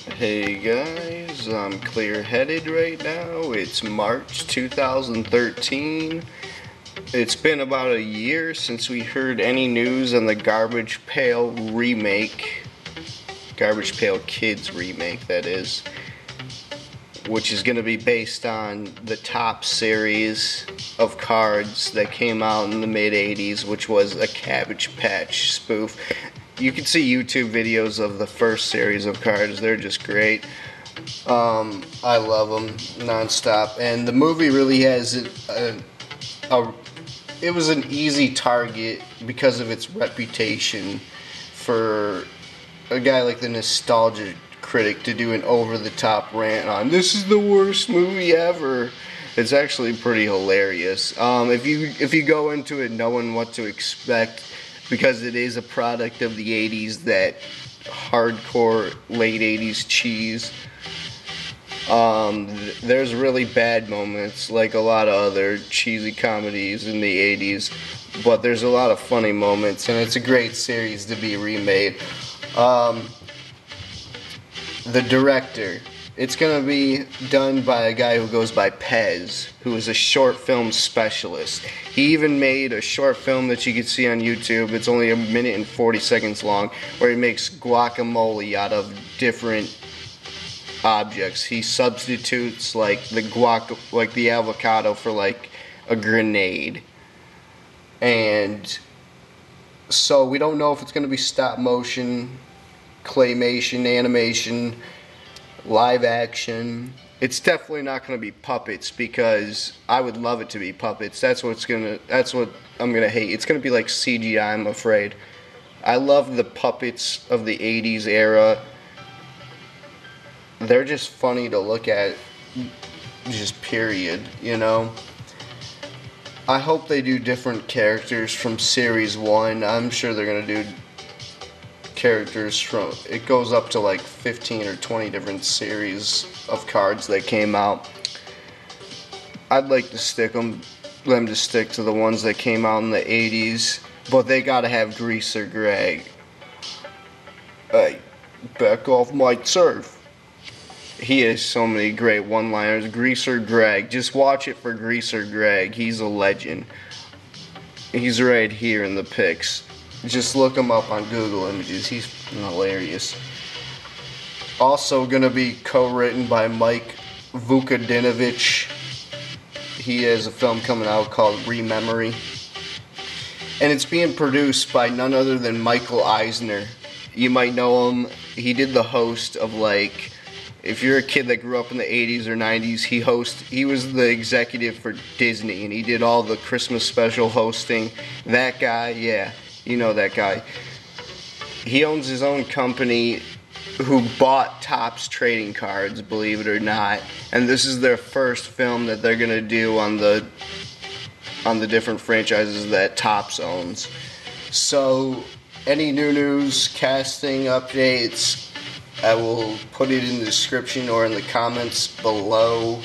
Hey guys, I'm clear-headed right now. It's March 2013. It's been about a year since we heard any news on the Garbage Pail remake. Garbage Pail Kids remake, that is. Which is going to be based on the top series of cards that came out in the mid-80s, which was a Cabbage Patch spoof. You can see YouTube videos of the first series of cards. They're just great. I love them nonstop. And the movie really has it was an easy target because of its reputation for a guy like the Nostalgia Critic to do an over-the-top rant on this is the worst movie ever. It's actually pretty hilarious. If you go into it knowing what to expect, because it is a product of the 80s, that hardcore late 80s cheese. There's really bad moments, like a lot of other cheesy comedies in the 80s, but there's a lot of funny moments, and it's a great series to be remade. The director, it's going to be done by a guy who goes by Pez, who is a short film specialist. He even made a short film that you can see on YouTube. It's only 1 minute and 40 seconds long, where he makes guacamole out of different objects. He substitutes like the avocado for like a grenade. And so we don't know if it's going to be stop motion, claymation, animation, live action. It's definitely not going to be puppets, because I would love it to be puppets. That's what I'm going to hate. It's going to be like CGI, I'm afraid. I love the puppets of the 80s era. They're just funny to look at, just period, you know? I hope they do different characters from Series 1. I'm sure they're going to do characters from, it goes up to like 15 or 20 different series of cards that came out. I'd like to them to stick to the ones that came out in the 80s, but they gotta have Greaser Greg. Hey, back off my turf. He has so many great one-liners. Greaser Greg, just watch it for Greaser Greg. He's a legend. He's right here in the pics. Just look him up on Google Images. He's hilarious. Also going to be co-written by Mike Vukadinovich. He has a film coming out called Remake. And it's being produced by none other than Michael Eisner. You might know him. He did the host of, like, if you're a kid that grew up in the 80s or 90s, he was the executive for Disney, and he did all the Christmas special hosting. That guy, yeah. You know that guy. He owns his own company who bought Topps trading cards, believe it or not. And this is their first film that they're going to do on the different franchises that Topps owns. So, any new news, casting updates, I will put it in the description or in the comments below.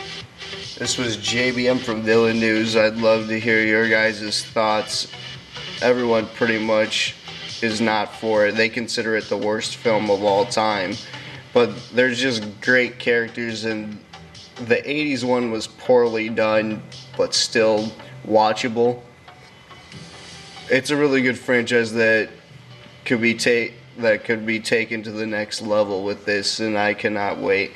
This was JBM from VillainNews. I'd love to hear your guys' thoughts. Everyone pretty much is not for it. They consider it the worst film of all time. But there's just great characters, and the 80s one was poorly done, but still watchable. It's a really good franchise that could be taken to the next level with this, and I cannot wait.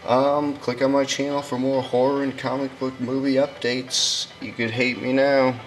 Click on my channel for more horror and comic book movie updates. You could hate me now.